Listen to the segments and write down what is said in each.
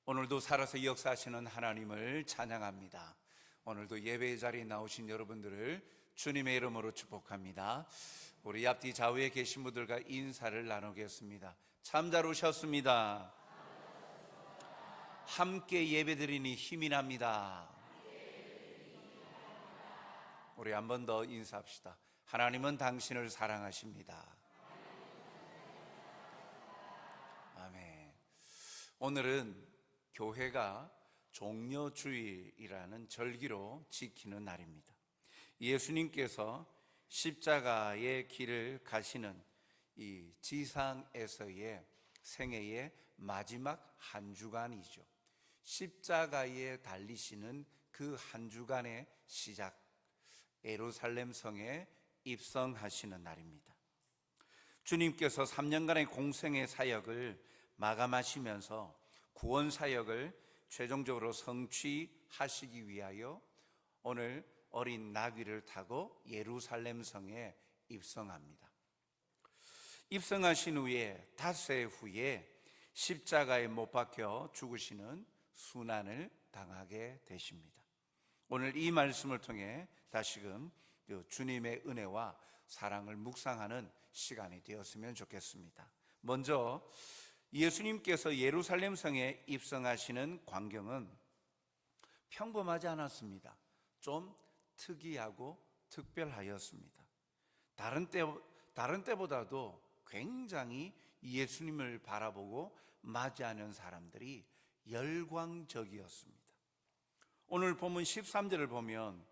오늘도 살아서 역사하시는 하나님을 찬양합니다. 오늘도 예배의 자리에 나오신 여러분들을 주님의 이름으로 축복합니다. 우리 앞뒤 좌우에 계신 분들과 인사를 나누겠습니다. 참 잘 오셨습니다. 함께 예배드리니 힘이 납니다. 우리 한 번 더 인사합시다. 하나님은 당신을 사랑하십니다. 아멘. 오늘은 교회가 종려주일이라는 절기로 지키는 날입니다. 예수님께서 십자가의 길을 가시는 이 지상에서의 생애의 마지막 한 주간이죠. 십자가에 달리시는 그 한 주간의 시작, 예루살렘 성에 입성하시는 날입니다. 주님께서 3년간의 공생의 사역을 마감하시면서 구원 사역을 최종적으로 성취하시기 위하여 오늘 어린 나귀를 타고 예루살렘 성에 입성합니다. 입성하신 후에 닷새 후에 십자가에 못 박혀 죽으시는 순환을 당하게 되십니다. 오늘 이 말씀을 통해 다시금 주님의 은혜와 사랑을 묵상하는 시간이 되었으면 좋겠습니다. 먼저 예수님께서 예루살렘 성에 입성하시는 광경은 평범하지 않았습니다. 좀 특이하고 특별하였습니다. 다른 때보다도 굉장히 예수님을 바라보고 맞이하는 사람들이 열광적이었습니다. 오늘 본문 13절을 보면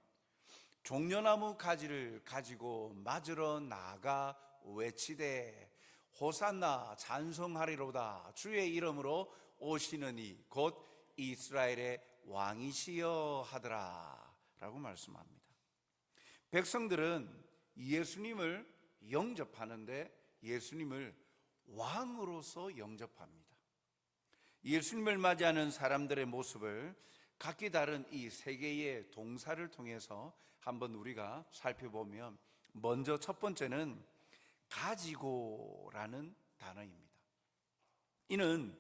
종려나무 가지를 가지고 맞으러 나가 외치되 호산나 찬송하리로다 주의 이름으로 오시는 이 곧 이스라엘의 왕이시여 하더라 라고 말씀합니다. 백성들은 예수님을 영접하는데 예수님을 왕으로서 영접합니다. 예수님을 맞이하는 사람들의 모습을 각기 다른 이 세 개의 동사를 통해서 한번 우리가 살펴보면, 먼저 첫 번째는 가지고라는 단어입니다. 이는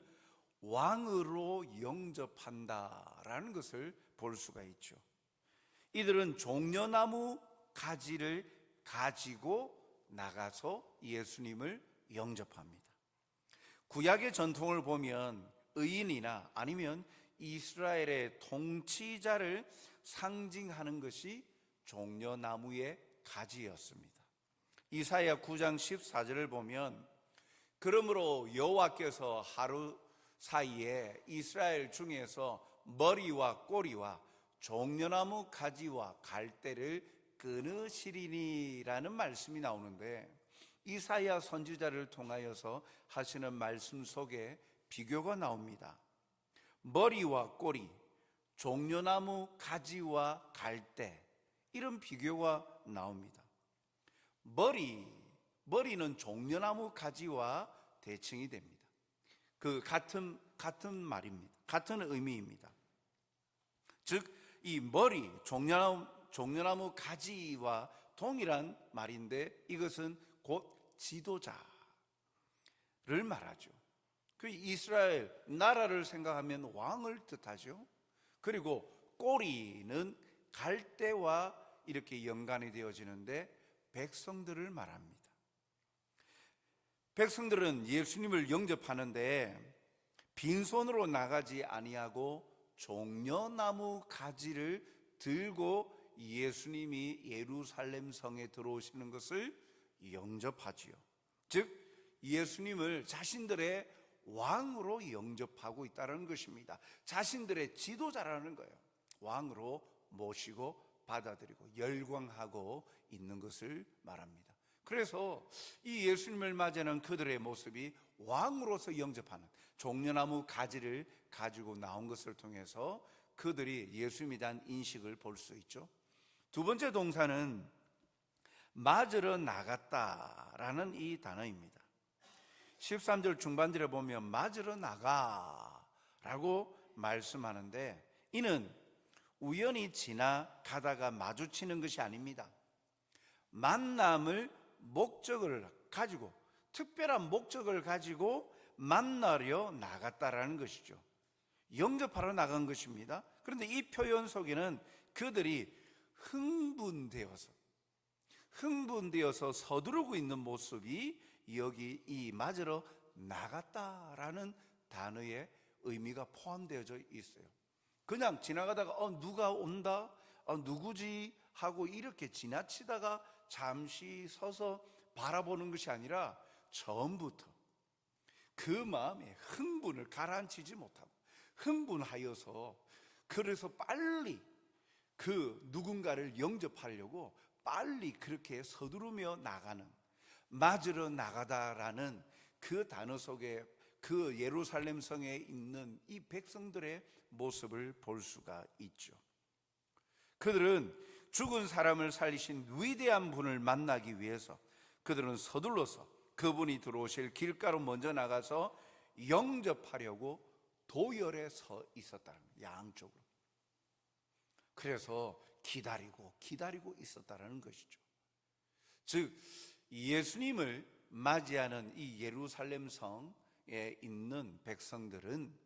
왕으로 영접한다라는 것을 볼 수가 있죠. 이들은 종려나무 가지를 가지고 나가서 예수님을 영접합니다. 구약의 전통을 보면 의인이나 아니면 이스라엘의 통치자를 상징하는 것이 종려나무의 가지였습니다. 이사야 9장 14절을 보면 그러므로 여호와께서 하루 사이에 이스라엘 중에서 머리와 꼬리와 종려나무 가지와 갈대를 끊으시리니라는 말씀이 나오는데, 이사야 선지자를 통하여서 하시는 말씀 속에 비교가 나옵니다. 머리와 꼬리, 종려나무 가지와 갈대, 이런 비교가 나옵니다. 머리는 종려나무 가지와 대칭이 됩니다. 그 같은 말입니다. 같은 의미입니다. 즉, 이 머리, 종려나무 가지와 동일한 말인데 이것은 곧 지도자를 말하죠. 그 이스라엘 나라를 생각하면 왕을 뜻하죠. 그리고 꼬리는 갈대와 이렇게 연관이 되어지는데 백성들을 말합니다. 백성들은 예수님을 영접하는데 빈손으로 나가지 아니하고 종려나무 가지를 들고 예수님이 예루살렘 성에 들어오시는 것을 영접하지요. 즉 예수님을 자신들의 왕으로 영접하고 있다는 것입니다. 자신들의 지도자라는 거예요. 왕으로 모시고 받아들이고 열광하고 있는 것을 말합니다. 그래서 이 예수님을 맞이하는 그들의 모습이 왕으로서 영접하는 종려나무 가지를 가지고 나온 것을 통해서 그들이 예수님에 대한 인식을 볼 수 있죠. 두 번째 동사는 맞으러 나갔다라는 이 단어입니다. 13절 중반절에 보면 맞으러 나가라고 말씀하는데, 이는 우연히 지나가다가 마주치는 것이 아닙니다. 만남을 목적을 가지고, 특별한 목적을 가지고 만나려 나갔다라는 것이죠. 영접하러 나간 것입니다. 그런데 이 표현 속에는 그들이 흥분되어서 서두르고 있는 모습이 여기 이 맞으러 나갔다라는 단어의 의미가 포함되어져 있어요. 그냥 지나가다가 누가 온다? 누구지? 하고 이렇게 지나치다가 잠시 서서 바라보는 것이 아니라 처음부터 그 마음에 흥분을 가라앉히지 못하고 흥분하여서 그래서 빨리 그 누군가를 영접하려고 빨리 그렇게 서두르며 나가는, 맞으러 나가다라는 그 단어 속에 그 예루살렘 성에 있는 이 백성들의 모습을 볼 수가 있죠. 그들은 죽은 사람을 살리신 위대한 분을 만나기 위해서 그들은 서둘러서 그분이 들어오실 길가로 먼저 나가서 영접하려고 도열에 서 있었다는 거예요. 양쪽으로. 그래서 기다리고 있었다는 것이죠. 즉 예수님을 맞이하는 이 예루살렘 성에 있는 백성들은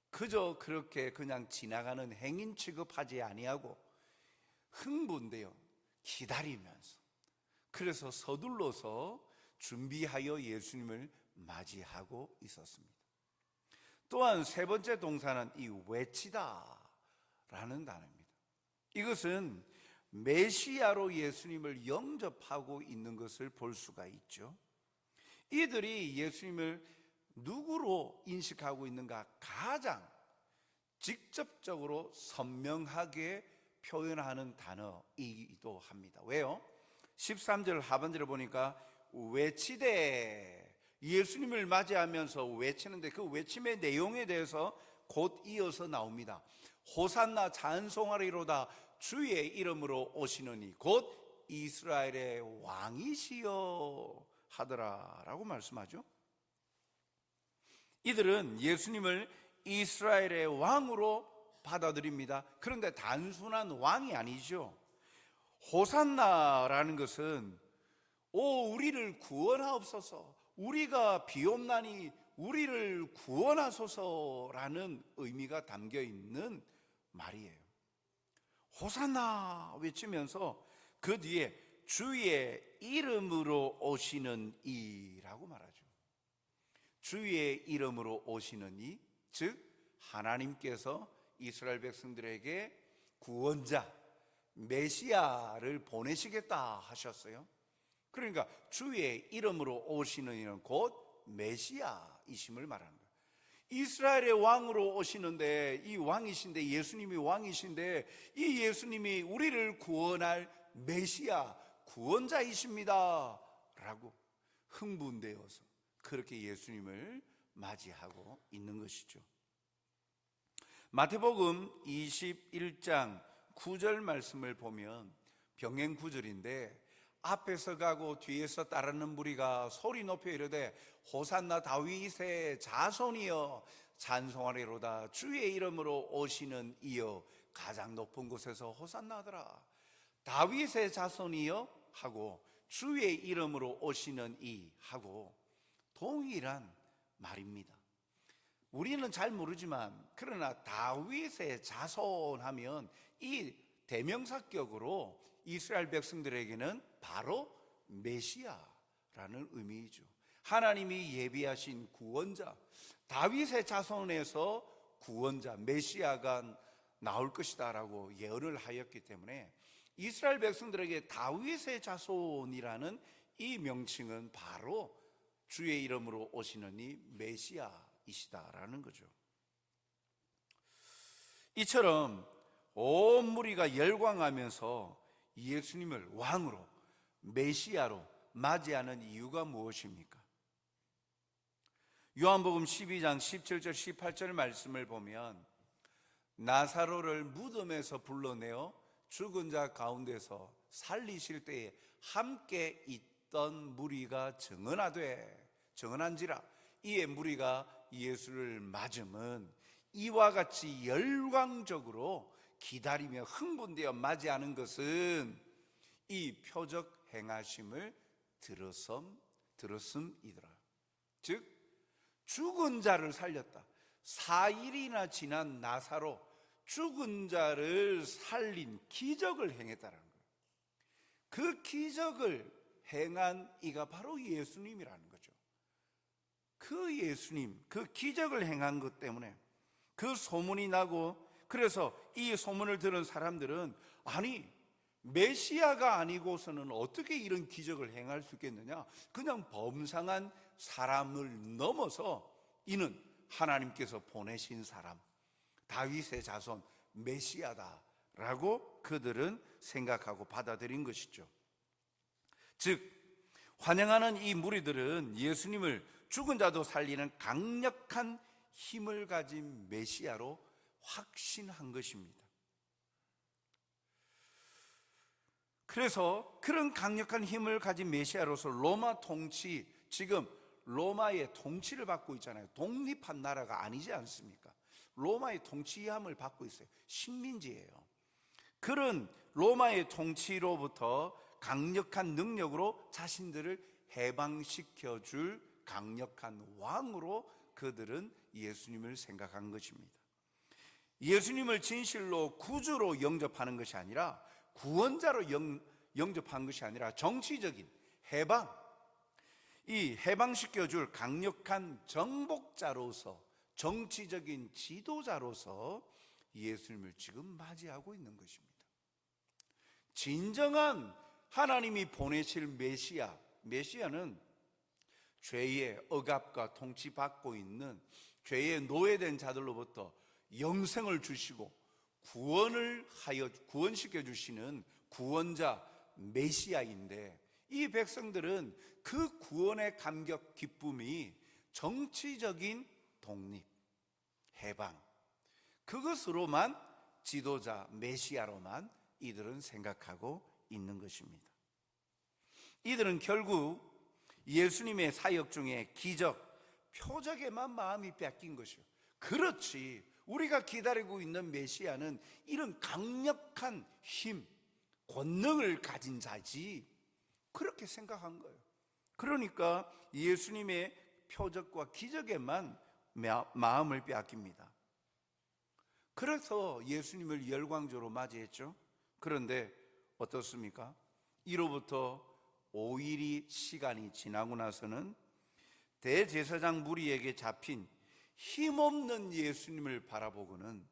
그저 그렇게 그냥 지나가는 행인 취급하지 아니하고 흥분되어 기다리면서, 그래서 서둘러서 준비하여 예수님을 맞이하고 있었습니다. 또한 세 번째 동사는 이 외치다라는 단어입니다. 이것은 메시아로 예수님을 영접하고 있는 것을 볼 수가 있죠. 이들이 예수님을 누구로 인식하고 있는가 가장 직접적으로 선명하게 표현하는 단어이기도 합니다. 왜요? 13절 하반절을 보니까 외치되, 예수님을 맞이하면서 외치는데 그 외침의 내용에 대해서 곧 이어서 나옵니다. 호산나 찬송하리로다 주의 이름으로 오시느니 곧 이스라엘의 왕이시여 하더라 라고 말씀하죠. 이들은 예수님을 이스라엘의 왕으로 받아들입니다. 그런데 단순한 왕이 아니죠. 호산나라는 것은 우리를 구원하옵소서, 우리가 비옵나니 우리를 구원하소서라는 의미가 담겨 있는 말이에요. 호산나 외치면서 그 뒤에 주의 이름으로 오시는 이라고 말하죠. 주의 이름으로 오시는 이, 즉 하나님께서 이스라엘 백성들에게 구원자 메시아를 보내시겠다 하셨어요. 그러니까 주의 이름으로 오시는 이는 곧 메시아이심을 말하는 거예요. 이스라엘의 왕으로 오시는데, 이 왕이신데, 예수님이 왕이신데, 이 예수님이 우리를 구원할 메시아 구원자이십니다 라고 흥분되어서 그렇게 예수님을 맞이하고 있는 것이죠. 마태복음 21장 9절 말씀을 보면 병행 구절인데, 앞에서 가고 뒤에서 따르는 무리가 소리 높여 이르되 호산나 다윗의 자손이여 찬송하리로다 주의 이름으로 오시는 이여 가장 높은 곳에서 호산나 하더라. 다윗의 자손이여 하고 주의 이름으로 오시는 이 하고 동일한 말입니다. 우리는 잘 모르지만 그러나 다윗의 자손 하면 이 대명사격으로 이스라엘 백성들에게는 바로 메시아라는 의미이죠. 하나님이 예비하신 구원자, 다윗의 자손에서 구원자 메시아가 나올 것이다 라고 예언을 하였기 때문에 이스라엘 백성들에게 다윗의 자손이라는 이 명칭은 바로 주의 이름으로 오시는 이 메시아이시다라는 거죠. 이처럼 온 무리가 열광하면서 예수님을 왕으로 메시아로 맞이하는 이유가 무엇입니까? 요한복음 12장 17절 18절 말씀을 보면 나사로를 무덤에서 불러내어 죽은 자 가운데서 살리실 때에 함께 있던 무리가 증언한지라 이에 무리가 예수를 맞음은 이와 같이 열광적으로 기다리며 흥분되어 맞이하는 것은 이 표적 행하심을 들었음이더라. 즉 죽은 자를 살렸다, 4일이나 지난 나사로 죽은 자를 살린 기적을 행했다는 거예요. 그 기적을 행한 이가 바로 예수님이라는 거죠. 그 예수님, 그 기적을 행한 것 때문에 그 소문이 나고, 그래서 이 소문을 들은 사람들은 아니 메시아가 아니고서는 어떻게 이런 기적을 행할 수 있겠느냐, 그냥 범상한 사람을 넘어서 이는 하나님께서 보내신 사람, 다윗의 자손 메시아다라고 그들은 생각하고 받아들인 것이죠. 즉 환영하는 이 무리들은 예수님을 죽은 자도 살리는 강력한 힘을 가진 메시아로 확신한 것입니다. 그래서 그런 강력한 힘을 가진 메시아로서 로마 통치, 지금 로마의 통치를 받고 있잖아요. 독립한 나라가 아니지 않습니까? 로마의 통치함을 받고 있어요. 식민지예요. 그런 로마의 통치로부터 강력한 능력으로 자신들을 해방시켜 줄 강력한 왕으로 그들은 예수님을 생각한 것입니다. 예수님을 진실로 구주로 영접하는 것이 아니라, 구원자로 영접한 것이 아니라 정치적인 해방, 이 해방시켜줄 강력한 정복자로서, 정치적인 지도자로서 예수님을 지금 맞이하고 있는 것입니다. 진정한 하나님이 보내실 메시아는 죄의 억압과 통치받고 있는 죄의 노예된 자들로부터 영생을 주시고 구원시켜 주시는 구원자 메시아인데, 이 백성들은 그 구원의 감격 기쁨이 정치적인 독립, 해방, 그것으로만, 지도자 메시아로만 이들은 생각하고 있는 것입니다. 이들은 결국 예수님의 사역 중에 기적, 표적에만 마음이 뺏긴 것이요, 그렇지 우리가 기다리고 있는 메시아는 이런 강력한 힘, 권능을 가진 자지, 그렇게 생각한 거예요. 그러니까 예수님의 표적과 기적에만 마음을 빼앗깁니다. 그래서 예수님을 열광적으로 맞이했죠. 그런데 어떻습니까? 이로부터 5일이 시간이 지나고 나서는 대제사장 무리에게 잡힌 힘없는 예수님을 바라보고는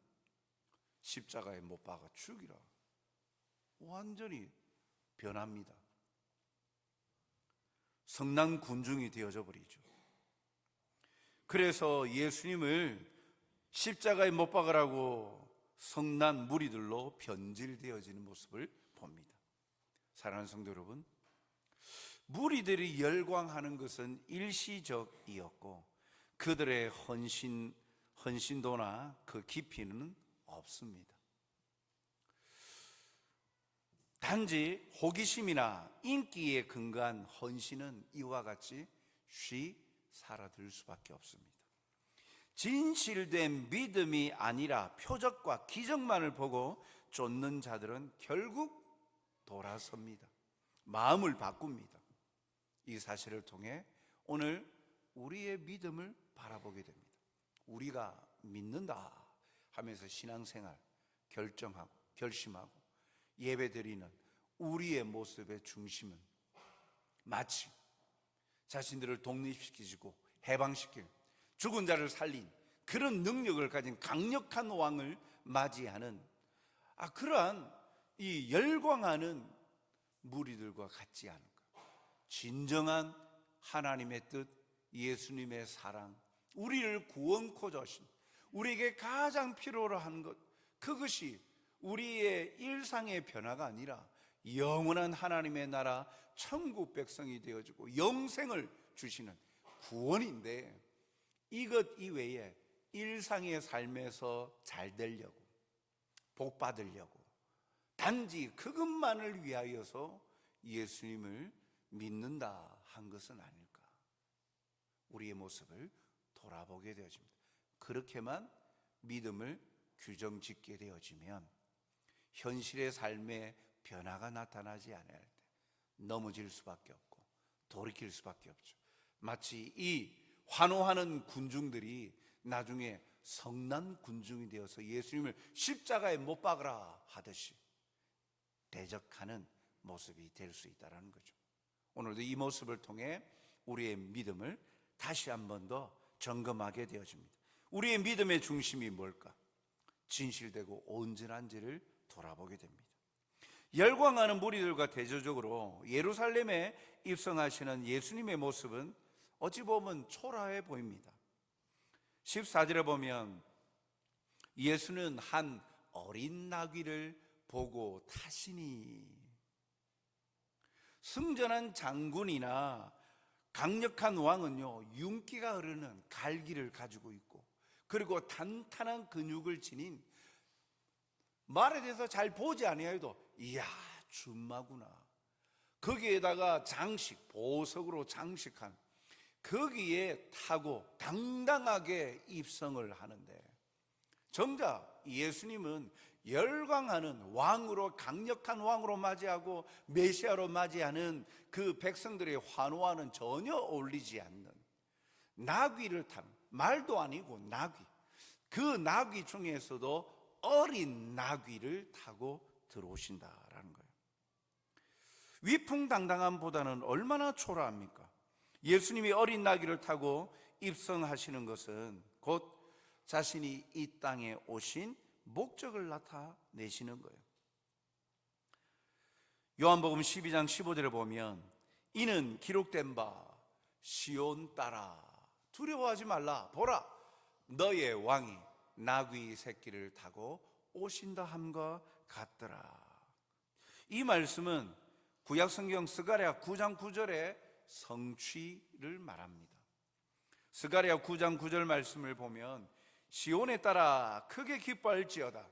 십자가에 못 박아 죽이라, 완전히 변합니다. 성난 군중이 되어져 버리죠. 그래서 예수님을 십자가에 못 박으라고 성난 무리들로 변질되어지는 모습을 봅니다. 사랑하는 성도 여러분, 무리들이 열광하는 것은 일시적이었고 그들의 헌신도나 그 깊이는 없습니다. 단지 호기심이나 인기에 근거한 헌신은 이와 같이 쉬 사라질 수밖에 없습니다. 진실된 믿음이 아니라 표적과 기적만을 보고 쫓는 자들은 결국 돌아섭니다. 마음을 바꿉니다. 이 사실을 통해 오늘 우리의 믿음을 바라보게 됩니다. 우리가 믿는다 하면서 신앙생활 결심하고 예배드리는 우리의 모습의 중심은 마치 자신들을 독립시키고 해방시킬, 죽은 자를 살린 그런 능력을 가진 강력한 왕을 맞이하는 그러한 이 열광하는 무리들과 같지 않은가. 진정한 하나님의 뜻, 예수님의 사랑, 우리를 구원코자 하신, 우리에게 가장 필요로 하는 것, 그것이 우리의 일상의 변화가 아니라 영원한 하나님의 나라 천국 백성이 되어지고 영생을 주시는 구원인데, 이것 이외에 일상의 삶에서 잘 되려고, 복 받으려고 단지 그것만을 위하여서 예수님을 믿는다 한 것은 아닐까. 우리의 모습을 돌아보게 되어집니다. 그렇게만 믿음을 규정짓게 되어지면 현실의 삶에 변화가 나타나지 않을 때 넘어질 수밖에 없고 돌이킬 수밖에 없죠. 마치 이 환호하는 군중들이 나중에 성난 군중이 되어서 예수님을 십자가에 못 박으라 하듯이 대적하는 모습이 될 수 있다는 거죠. 오늘도 이 모습을 통해 우리의 믿음을 다시 한 번 더 점검하게 되어집니다. 우리의 믿음의 중심이 뭘까? 진실되고 온전한지를 돌아보게 됩니다. 열광하는 무리들과 대조적으로 예루살렘에 입성하시는 예수님의 모습은 어찌 보면 초라해 보입니다. 14절에 보면 예수는 한 어린 나귀를 보고 타시니, 승전한 장군이나 강력한 왕은요, 윤기가 흐르는 갈기를 가지고 있고, 그리고 탄탄한 근육을 지닌, 말에 대해서 잘 보지 아니하여도 이야 준마구나, 거기에다가 장식, 보석으로 장식한, 거기에 타고 당당하게 입성을 하는데, 정작 예수님은 열광하는 왕으로, 강력한 왕으로 맞이하고 메시아로 맞이하는 그 백성들의 환호와는 전혀 어울리지 않는 나귀를 타는, 말도 아니고 나귀, 그 나귀 중에서도 어린 나귀를 타고 들어오신다라는 거예요. 위풍당당함보다는 얼마나 초라합니까? 예수님이 어린 나귀를 타고 입성하시는 것은 곧 자신이 이 땅에 오신 목적을 나타내시는 거예요. 요한복음 12장 15절에 보면 이는 기록된 바 시온 딸아 두려워하지 말라, 보라 너의 왕이 나귀 새끼를 타고 오신다 함과 같더라. 이 말씀은 구약성경 스가랴 9장 9절의 성취를 말합니다. 스가랴 9장 9절 말씀을 보면 시온에 따라 크게 기뻐할지어다,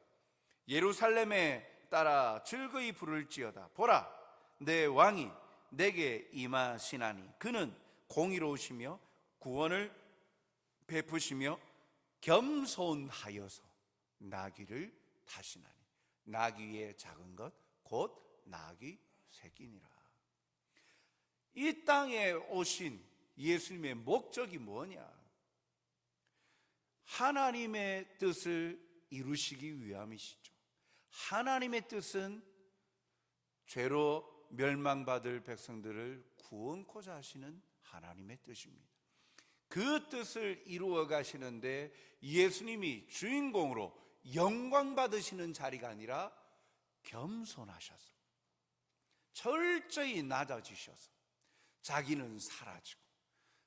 예루살렘에 따라 즐거이 부를지어다, 보라 내 왕이 내게 임하시나니 그는 공의로우시며 구원을 베푸시며 겸손하여서 나귀를 타시나니, 나귀의 작은 것 곧 나귀 새끼니라. 이 땅에 오신 예수님의 목적이 뭐냐? 하나님의 뜻을 이루시기 위함이시죠. 하나님의 뜻은 죄로 멸망받을 백성들을 구원코자 하시는 하나님의 뜻입니다. 그 뜻을 이루어 가시는데 예수님이 주인공으로 영광 받으시는 자리가 아니라 겸손하셔서 철저히 낮아지셔서 자기는 사라지고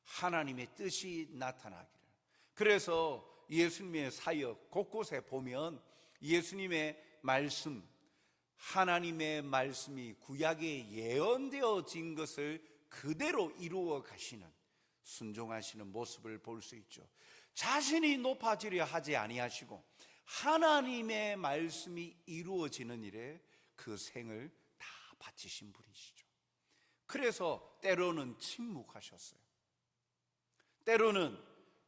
하나님의 뜻이 나타나기를. 그래서 예수님의 사역 곳곳에 보면 예수님의 말씀, 하나님의 말씀이 구약에 예언되어진 것을 그대로 이루어 가시는, 순종하시는 모습을 볼 수 있죠. 자신이 높아지려 하지 아니하시고 하나님의 말씀이 이루어지는 일에 그 생을 다 바치신 분이시죠. 그래서 때로는 침묵하셨어요. 때로는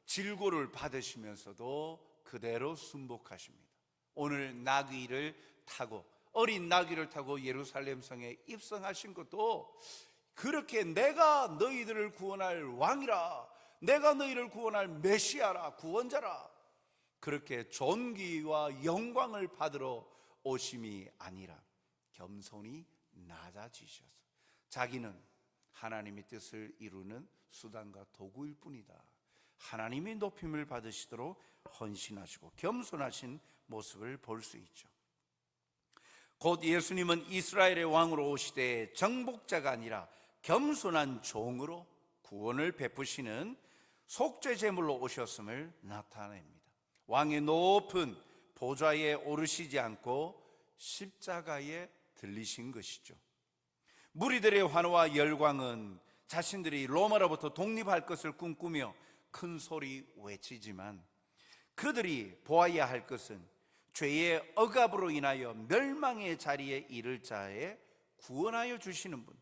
질고를 받으시면서도 그대로 순복하십니다. 오늘 나귀를 타고, 어린 나귀를 타고 예루살렘 성에 입성하신 것도 그렇게 내가 너희들을 구원할 왕이라, 내가 너희를 구원할 메시아라, 구원자라, 그렇게 존귀와 영광을 받으러 오심이 아니라 겸손히 낮아지셔서 자기는 하나님의 뜻을 이루는 수단과 도구일 뿐이다, 하나님의 높임을 받으시도록 헌신하시고 겸손하신 모습을 볼 수 있죠. 곧 예수님은 이스라엘의 왕으로 오시되 정복자가 아니라 겸손한 종으로 구원을 베푸시는 속죄 제물로 오셨음을 나타냅니다. 왕의 높은 보좌에 오르시지 않고 십자가에 들리신 것이죠. 무리들의 환호와 열광은 자신들이 로마로부터 독립할 것을 꿈꾸며 큰 소리 외치지만 그들이 보아야 할 것은 죄의 억압으로 인하여 멸망의 자리에 이를 자에 구원하여 주시는 분,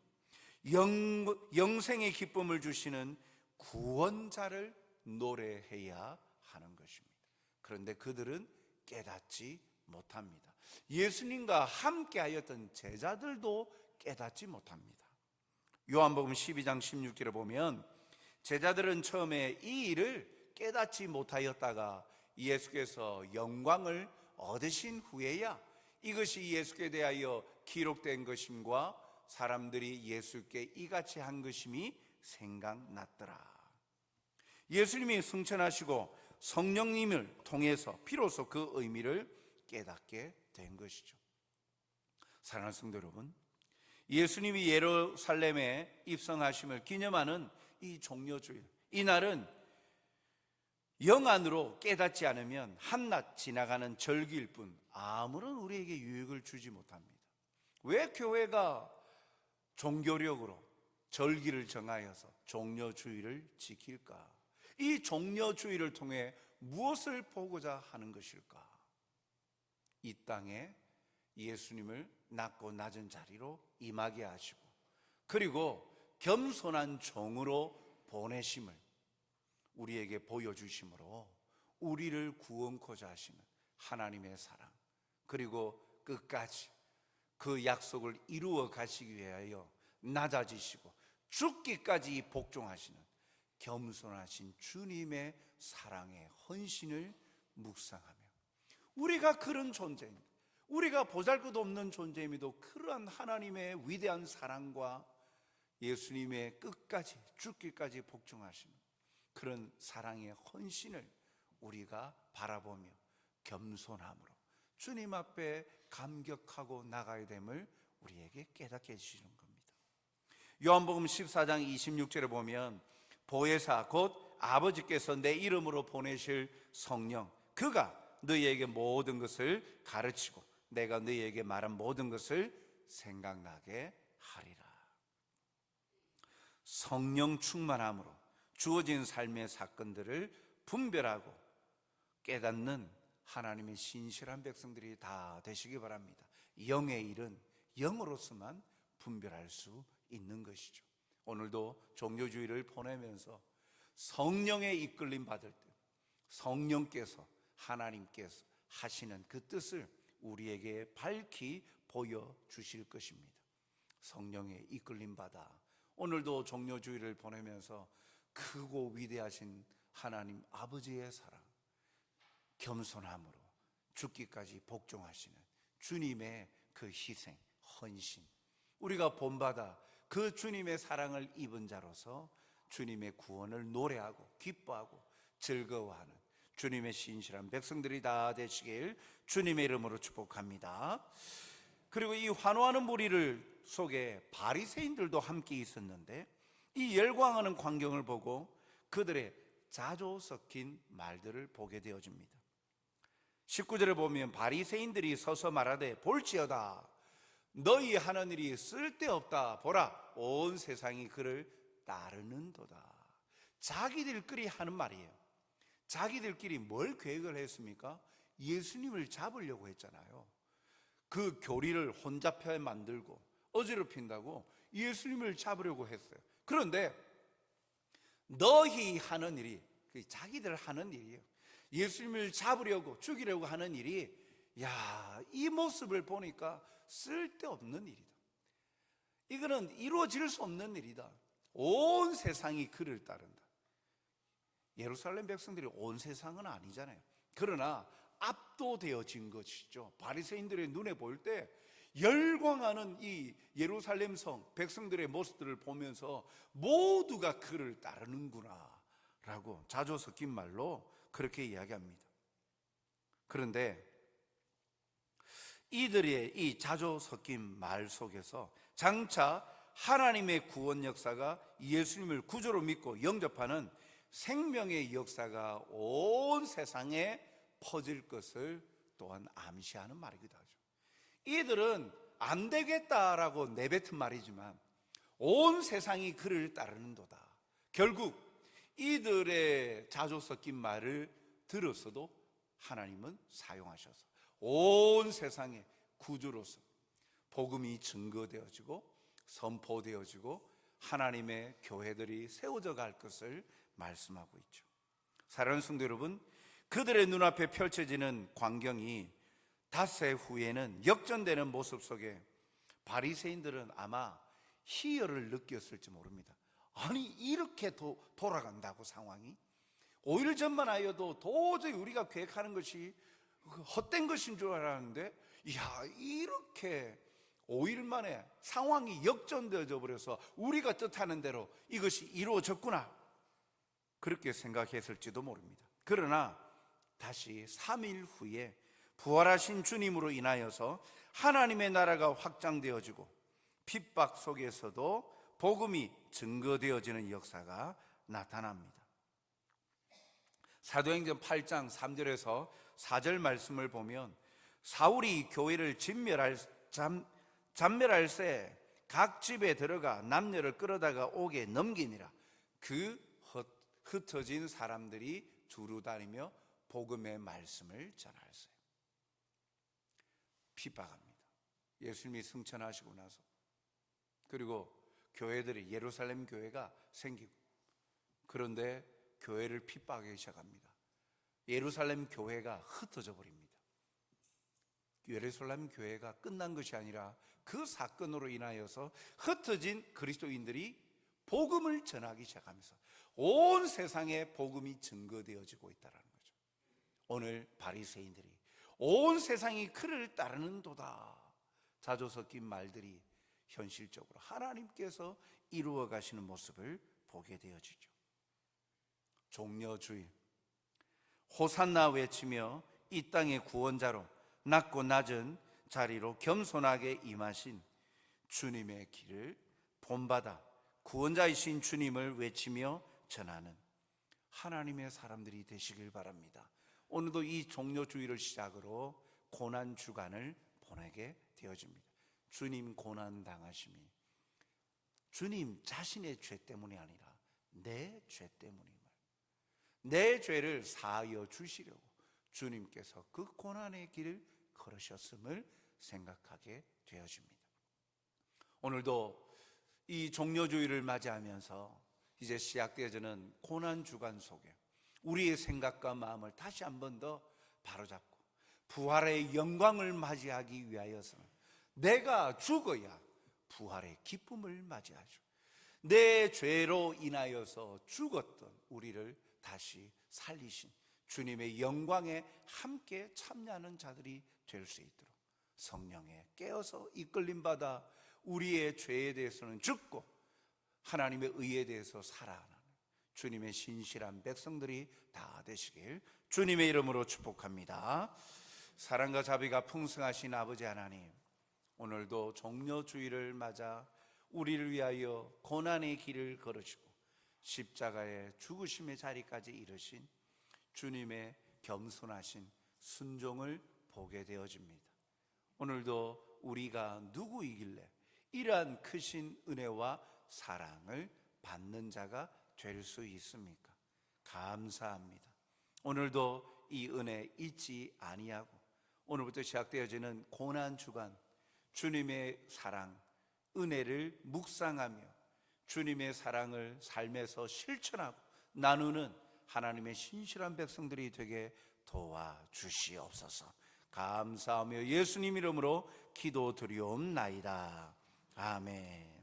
영생의 기쁨을 주시는 구원자를 노래해야 하는 것입니다. 그런데 그들은 깨닫지 못합니다. 예수님과 함께 하였던 제자들도 깨닫지 못합니다. 요한복음 12장 16절에 보면 제자들은 처음에 이 일을 깨닫지 못하였다가 예수께서 영광을 얻으신 후에야 이것이 예수께 대하여 기록된 것임과 사람들이 예수께 이같이 한 것임이 생각났더라. 예수님이 승천하시고 성령님을 통해서 비로소 그 의미를 깨닫게 된 것이죠. 사랑하는 성도 여러분, 예수님이 예루살렘에 입성하심을 기념하는 이 종려주일, 이 날은 영 안으로 깨닫지 않으면 한낱 지나가는 절기일 뿐 아무런 우리에게 유익을 주지 못합니다. 왜 교회가 종교력으로 절기를 정하여서 종려주일을 지킬까? 이 종려주일을 통해 무엇을 보고자 하는 것일까? 이 땅에 예수님을 낮고 낮은 자리로 임하게 하시고, 그리고 겸손한 종으로 보내심을 우리에게 보여주심으로 우리를 구원코자 하시는 하나님의 사랑, 그리고 끝까지 그 약속을 이루어 가시기 위하여 낮아지시고 죽기까지 복종하시는 겸손하신 주님의 사랑의 헌신을 묵상하며, 우리가 그런 존재입니다. 우리가 보잘것없는 존재임에도 그러한 하나님의 위대한 사랑과 예수님의 끝까지 죽기까지 복종하시는 그런 사랑의 헌신을 우리가 바라보며 겸손함으로 주님 앞에 감격하고 나가야 됨을 우리에게 깨닫게 해주시는 겁니다. 요한복음 14장 26절에 보면 보혜사 곧 아버지께서 내 이름으로 보내실 성령, 그가 너희에게 모든 것을 가르치고 내가 너희에게 말한 모든 것을 생각나게 하리라. 성령 충만함으로 주어진 삶의 사건들을 분별하고 깨닫는 하나님의 신실한 백성들이 다 되시기 바랍니다. 영의 일은 영으로서만 분별할 수 있는 것이죠. 오늘도 종료주의를 보내면서 성령의 이끌림 받을 때 성령께서, 하나님께서 하시는 그 뜻을 우리에게 밝히 보여주실 것입니다. 성령의 이끌림 받아 오늘도 종료주의를 보내면서 크고 위대하신 하나님 아버지의 사랑, 겸손함으로 죽기까지 복종하시는 주님의 그 희생, 헌신, 우리가 본받아 그 주님의 사랑을 입은 자로서 주님의 구원을 노래하고 기뻐하고 즐거워하는 주님의 신실한 백성들이 다 되시길 주님의 이름으로 축복합니다. 그리고 이 환호하는 무리를 속에 바리새인들도 함께 있었는데 이 열광하는 광경을 보고 그들의 자조 섞인 말들을 보게 되어집니다. 19절에 보면 바리새인들이 서서 말하되 볼지어다 너희 하는 일이 쓸데없다. 보라 온 세상이 그를 따르는도다. 자기들끼리 하는 말이에요. 자기들끼리 뭘 계획을 했습니까? 예수님을 잡으려고 했잖아요. 그 교리를 혼잡하게 만들고 어지럽힌다고 예수님을 잡으려고 했어요. 그런데 너희 하는 일이, 자기들 하는 일이에요. 예수님을 잡으려고 죽이려고 하는 일이, 야, 이 모습을 보니까 쓸데없는 일이다. 이거는 이루어질 수 없는 일이다. 온 세상이 그를 따른다. 예루살렘 백성들이 온 세상은 아니잖아요. 그러나 압도되어진 것이죠. 바리새인들의 눈에 보일 때 열광하는 이 예루살렘 성 백성들의 모습들을 보면서 모두가 그를 따르는구나 라고 자조 섞인 말로 그렇게 이야기합니다. 그런데 이들의 이 자조 섞인 말 속에서 장차 하나님의 구원 역사가 예수님을 구주로 믿고 영접하는 생명의 역사가 온 세상에 퍼질 것을 또한 암시하는 말이기도 하죠. 이들은 안 되겠다라고 내뱉은 말이지만 온 세상이 그를 따르는도다. 결국 이들의 자조 섞인 말을 들었어도 하나님은 사용하셔서 온 세상의 구주로서 복음이 증거되어지고 선포되어지고 하나님의 교회들이 세워져 갈 것을 말씀하고 있죠. 사랑하는 성도 여러분, 그들의 눈앞에 펼쳐지는 광경이 닷새 후에는 역전되는 모습 속에 바리새인들은 아마 희열을 느꼈을지 모릅니다. 아니 이렇게 돌아간다고 상황이? 5일 전만 하여도 도저히 우리가 계획하는 것이 헛된 것인 줄 알았는데, 이야, 이렇게 5일 만에 상황이 역전되어 버려서 우리가 뜻하는 대로 이것이 이루어졌구나, 그렇게 생각했을지도 모릅니다. 그러나 다시 3일 후에 부활하신 주님으로 인하여서 하나님의 나라가 확장되어지고 핍박 속에서도 복음이 증거되어지는 역사가 나타납니다. 사도행전 8장 3절에서 4절 말씀을 보면, 사울이 교회를 잔멸할새 각 집에 들어가 남녀를 끌어다가 옥에 넘기니라. 그 흩어진 사람들이 두루 다니며 복음의 말씀을 전하였어요. 핍박합니다. 예수님이 승천하시고 나서. 그리고 교회들이, 예루살렘 교회가 생기고, 그런데 교회를 핍박하기 시작합니다. 예루살렘 교회가 흩어져 버립니다. 예루살렘 교회가 끝난 것이 아니라 그 사건으로 인하여서 흩어진 그리스도인들이 복음을 전하기 시작하면서 온 세상에 복음이 증거되어지고 있다는 거죠. 오늘 바리새인들이 온 세상이 그를 따르는도다, 자조 섞인 말들이 현실적으로 하나님께서 이루어 가시는 모습을 보게 되어지죠. 종려주일, 호산나 외치며 이 땅의 구원자로 낮고 낮은 자리로 겸손하게 임하신 주님의 길을 본받아 구원자이신 주님을 외치며 전하는 하나님의 사람들이 되시길 바랍니다. 오늘도 이 종려주일을 시작으로 고난주간을 보내게 되어집니다. 주님 고난 당하심이 주님 자신의 죄 때문이 아니라 내 죄 때문임을, 내 죄를 사하여 주시려고 주님께서 그 고난의 길을 걸으셨음을 생각하게 되어집니다. 오늘도 이 종려주일을 맞이하면서 이제 시작되어지는 고난주간 속에 우리의 생각과 마음을 다시 한 번 더 바로잡고 부활의 영광을 맞이하기 위하여서는 내가 죽어야 부활의 기쁨을 맞이하죠. 내 죄로 인하여서 죽었던 우리를 다시 살리신 주님의 영광에 함께 참여하는 자들이 될 수 있도록 성령에 깨어서 이끌림 받아 우리의 죄에 대해서는 죽고 하나님의 의에 대해서 살아가는 주님의 신실한 백성들이 다 되시길 주님의 이름으로 축복합니다. 사랑과 자비가 풍성하신 아버지 하나님, 오늘도 종려주일을 맞아 우리를 위하여 고난의 길을 걸으시고 십자가의 죽으심의 자리까지 이르신 주님의 겸손하신 순종을 보게 되어집니다. 오늘도 우리가 누구이길래 이러한 크신 은혜와 사랑을 받는 자가 될 수 있습니까? 감사합니다. 오늘도 이 은혜 잊지 아니하고 오늘부터 시작되어지는 고난주간 주님의 사랑, 은혜를 묵상하며 주님의 사랑을 삶에서 실천하고 나누는 하나님의 신실한 백성들이 되게 도와주시옵소서. 감사하며 예수님 이름으로 기도드리옵나이다. 아멘.